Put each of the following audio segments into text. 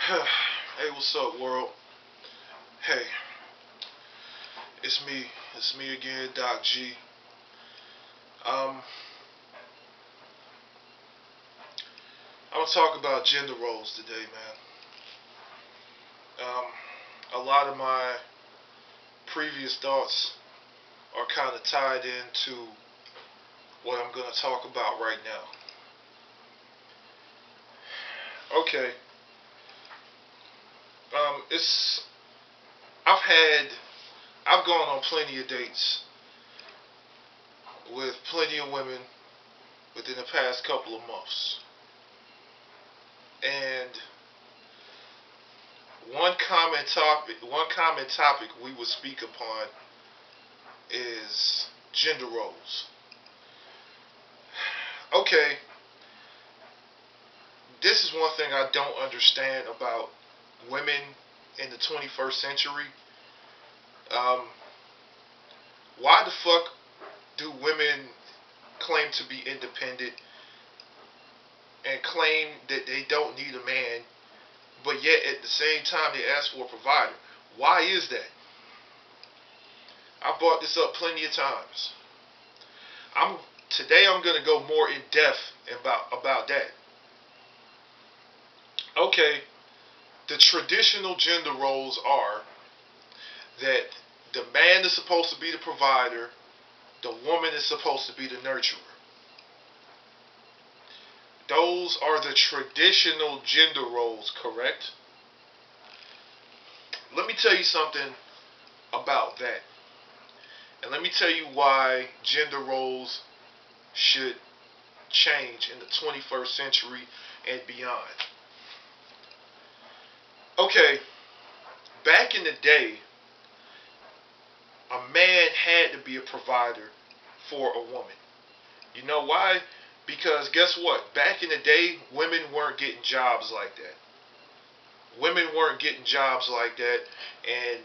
Hey, what's up, world? Hey, it's me. It's me again, Doc G. Um, I'm gonna talk about gender roles today, man. A lot of my previous thoughts are kind of tied into what I'm gonna talk about right now. Okay. It's I've had I've gone on plenty of dates with plenty of women within the past couple of months, and one common topic we would speak upon is gender roles. Okay, this is one thing I don't understand about women in the 21st century. Um, why the fuck do women claim to be independent and claim that they don't need a man, but yet at the same time they ask for a provider? Why is that? I brought this up plenty of times. I'm Today I'm gonna go more in depth about that. Okay, the traditional gender roles are that the man is supposed to be the provider, the woman is supposed to be the nurturer. Those are the traditional gender roles, correct? Let me tell you something about that. And let me tell you why gender roles should change in the 21st century and beyond. Okay, back in the day, a man had to be a provider for a woman. You know why? Because guess what? Back in the day, women weren't getting jobs like that. Women weren't getting jobs like that, and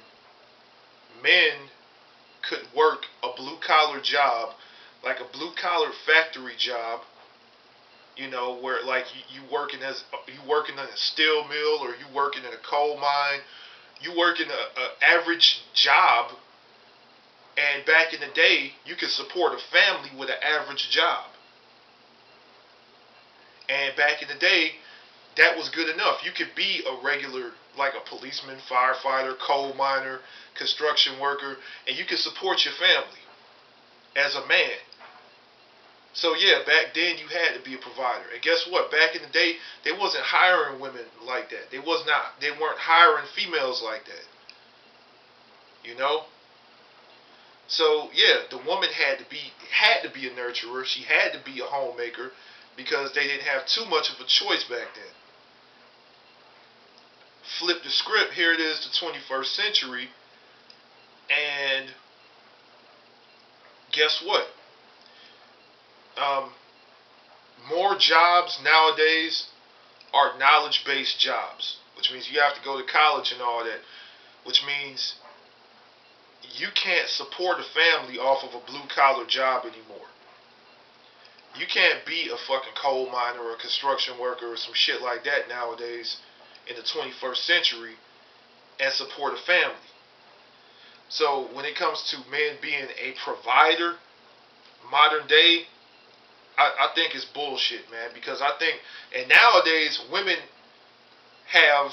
men could work a blue collar job, like a blue collar factory job. You know, where like you working in a steel mill, or you working in a coal mine, you working a average job. And back in the day, you could support a family with an average job. And back in the day, that was good enough. You could be a regular, like a policeman, firefighter, coal miner, construction worker, and you could support your family as a man. So yeah, back then you had to be a provider. And guess what? Back in the day, they wasn't hiring women like that. They weren't hiring females like that. You know? So yeah, the woman had to be a nurturer. She had to be a homemaker because they didn't have too much of a choice back then. Flip the script. Here it is, the 21st century, and guess what? Um, More jobs nowadays are knowledge-based jobs, which means you have to go to college and all that. Which means you can't support a family off of a blue-collar job anymore. You can't be a fucking coal miner or a construction worker or some shit like that nowadays in the 21st century and support a family. So when it comes to men being a provider, modern day, I think it's bullshit, man. Because I think, and nowadays women have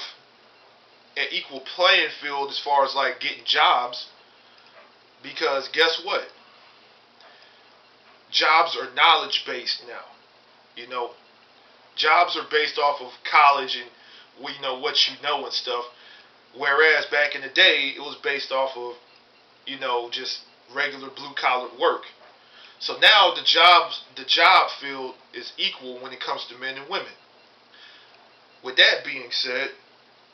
an equal playing field as far as like getting jobs. Because guess what? Jobs are knowledge based now. You know, jobs are based off of college and what you know and stuff. Whereas back in the day, it was based off of just regular blue collar work. So now the job field is equal when it comes to men and women. With that being said,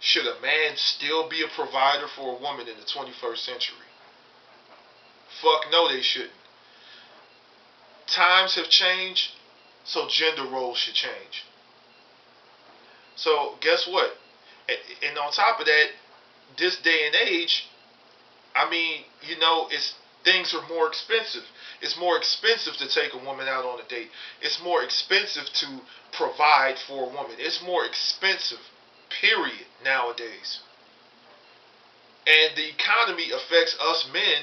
should a man still be a provider for a woman in the 21st century? Fuck no, they shouldn't. Times have changed, so gender roles should change. So guess what? And on top of that, this day and age, I mean, it's things are more expensive. It's more expensive to take a woman out on a date. It's more expensive to provide for a woman. It's more expensive, period, nowadays. And the economy affects us men.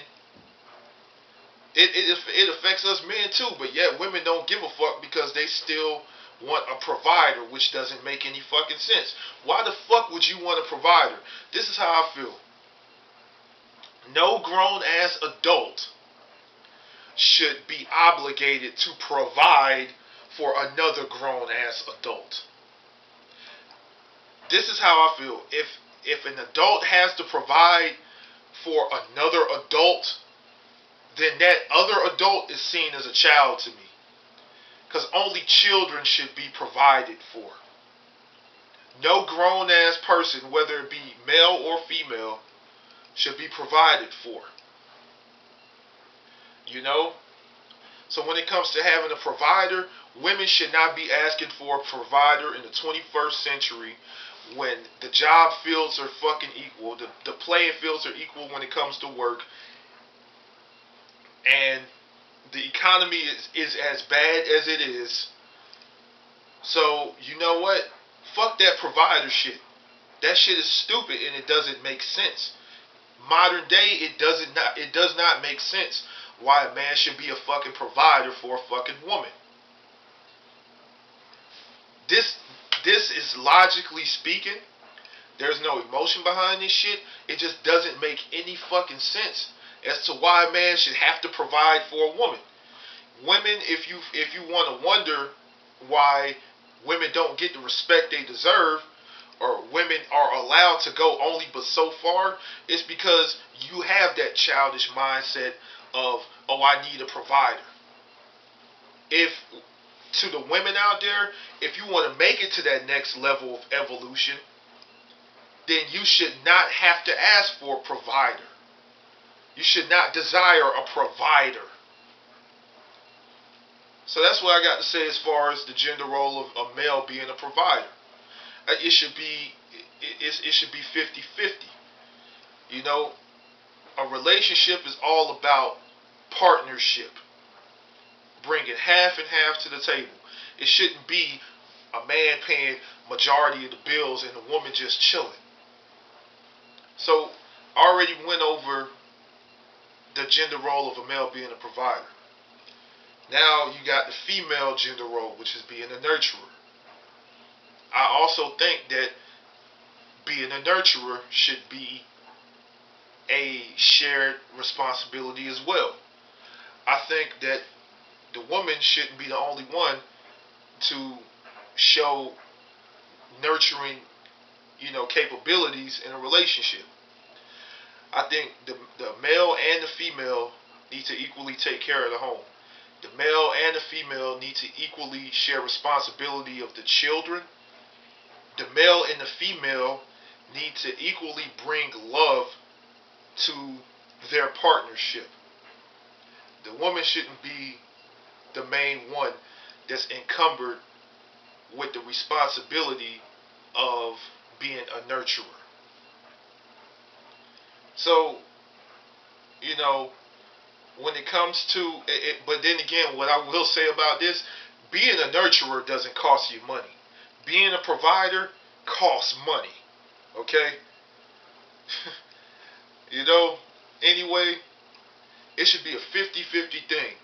It affects us men too, but yet women don't give a fuck because they still want a provider, which doesn't make any fucking sense. Why the fuck would you want a provider? This is how I feel. No grown ass adult should be obligated to provide for another grown ass adult. This is how I feel. If an adult has to provide for another adult, then that other adult is seen as a child to me. Because only children should be provided for. No grown ass person, whether it be male or female, should be provided for. You know? So when it comes to having a provider, women should not be asking for a provider in the 21st century when the job fields are fucking equal. The playing fields are equal when it comes to work. And the economy is as bad as it is. So, you know what? Fuck that provider shit. That shit is stupid and it doesn't make sense. Modern day, it does not make sense why a man should be a fucking provider for a fucking woman. This is logically speaking. There's no emotion behind this shit. It just doesn't make any fucking sense as to why a man should have to provide for a woman. Women, if you want to wonder why women don't get the respect they deserve, or women are allowed to go only but so far, it's because you have that childish mindset of, oh, I need a provider. If, to the women out there, if you want to make it to that next level of evolution, then you should not have to ask for a provider. You should not desire a provider. So that's what I got to say as far as the gender role of a male being a provider. It should be 50-50. You know, a relationship is all about partnership. Bringing half and half to the table. It shouldn't be a man paying majority of the bills and a woman just chilling. So, I already went over the gender role of a male being a provider. Now you got the female gender role, which is being a nurturer. I also think that being a nurturer should be a shared responsibility as well. I think that the woman shouldn't be the only one to show nurturing, capabilities in a relationship. I think the male and the female need to equally take care of the home. The male and the female need to equally share responsibility of the children. The male and the female need to equally bring love to their partnership. The woman shouldn't be the main one that's encumbered with the responsibility of being a nurturer. So, when it comes to it, but then again, what I will say about this, being a nurturer doesn't cost you money. Being a provider costs money. Okay? Anyway, it should be a 50-50 thing.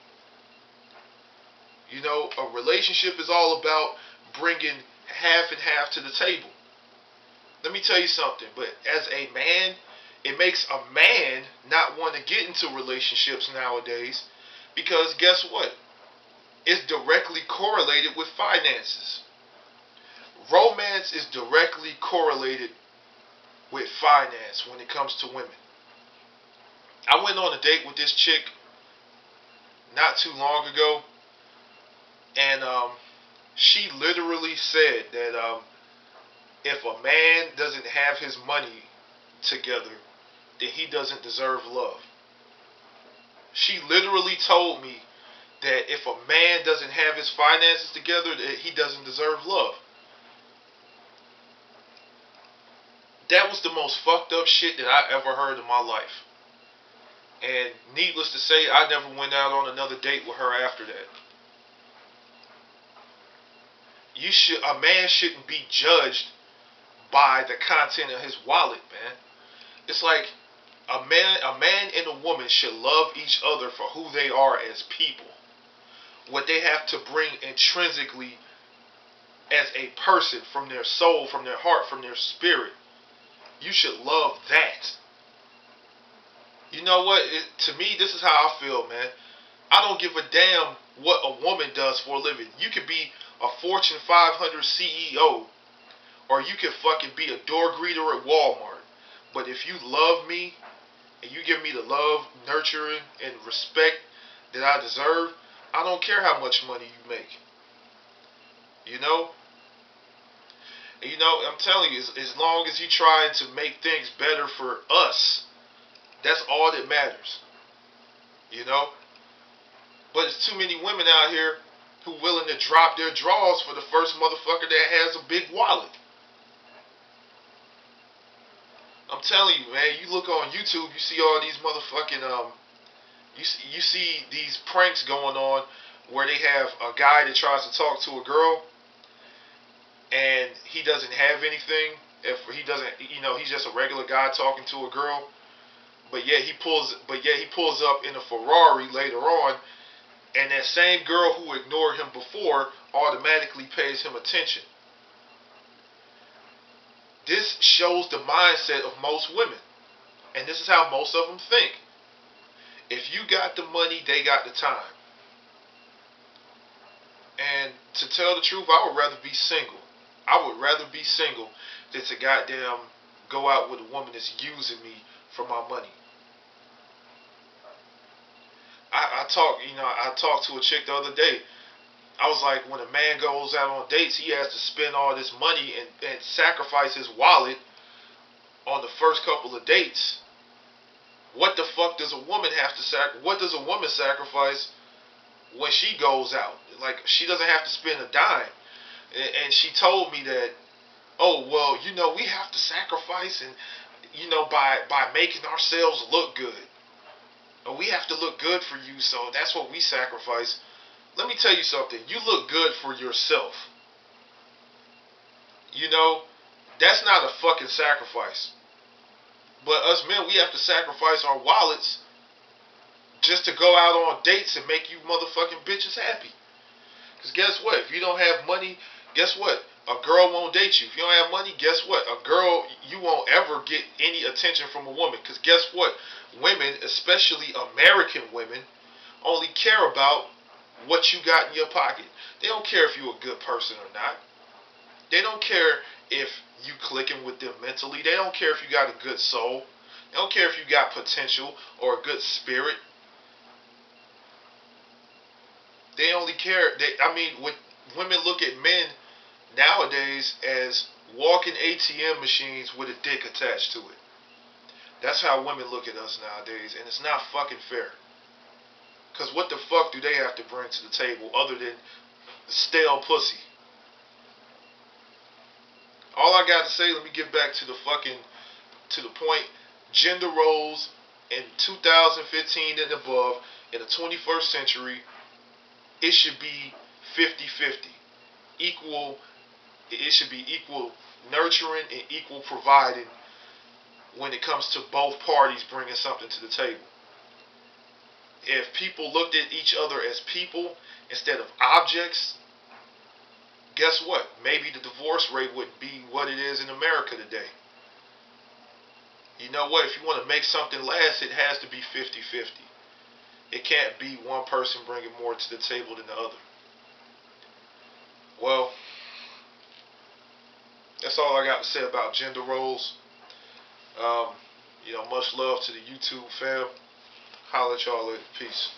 A relationship is all about bringing half and half to the table. Let me tell you something, but as a man, it makes a man not want to get into relationships nowadays because guess what? It's directly correlated with finances. Romance is directly correlated with finance when it comes to women. I went on a date with this chick not too long ago, and she literally said that if a man doesn't have his money together, then he doesn't deserve love. She literally told me that if a man doesn't have his finances together, that he doesn't deserve love. That was the most fucked up shit that I ever heard in my life. And needless to say, I never went out on another date with her after that. A man shouldn't be judged by the content of his wallet, man. It's like a man and a woman should love each other for who they are as people. What they have to bring intrinsically as a person, from their soul, from their heart, from their spirit. You should love that. You know what? To me, this is how I feel, man. I don't give a damn what a woman does for a living. You could be a Fortune 500 CEO, or you could fucking be a door greeter at Walmart. But if you love me, and you give me the love, nurturing, and respect that I deserve, I don't care how much money you make. You know? And you know, I'm telling you, as long as you trying to make things better for us, that's all that matters. You know? But there's too many women out here who willing to drop their drawers for the first motherfucker that has a big wallet. I'm telling you, man, you look on YouTube, you see all these motherfucking, you see these pranks going on where they have a guy that tries to talk to a girl and he doesn't have anything. If he doesn't, you know, he's just a regular guy talking to a girl, but yet he pulls up in a Ferrari later on, and that same girl who ignored him before automatically pays him attention. This shows the mindset of most women, and this is how most of them think. If you got the money, they got the time. And to tell the truth, I would rather be single. I would rather be single than to goddamn go out with a woman that's using me for my money. I talked to a chick the other day. I was like, when a man goes out on dates, he has to spend all this money and sacrifice his wallet on the first couple of dates. What the fuck does a woman have to what does a woman sacrifice when she goes out? Like, she doesn't have to spend a dime. And she told me that, oh, well, you know, we have to sacrifice, and, you know, by making ourselves look good. Or we have to look good for you, so that's what we sacrifice. Let me tell you something. You look good for yourself. You know, that's not a fucking sacrifice. But us men, we have to sacrifice our wallets just to go out on dates and make you motherfucking bitches happy. Because guess what? If you don't have money, guess what? A girl won't date you. If you don't have money, guess what? A girl, you won't ever get any attention from a woman. Because guess what? Women, especially American women, only care about what you got in your pocket. They don't care if you're a good person or not. They don't care if you clicking with them mentally. They don't care if you got a good soul. They don't care if you got potential or a good spirit. They only care. When women look at men nowadays as walking ATM machines with a dick attached to it. That's how women look at us nowadays, and it's not fucking fair. Because what the fuck do they have to bring to the table other than stale pussy? All I got to say, let me get back to the point. Gender roles in 2015 and above, in the 21st century, it should be 50-50. It should be equal nurturing and equal providing when it comes to both parties bringing something to the table. If people looked at each other as people instead of objects, guess what? Maybe the divorce rate wouldn't be what it is in America today. You know what? If you want to make something last, it has to be 50-50. It can't be one person bringing more to the table than the other. Well, that's all I got to say about gender roles. Much love to the YouTube fam. Holla at y'all later. Peace.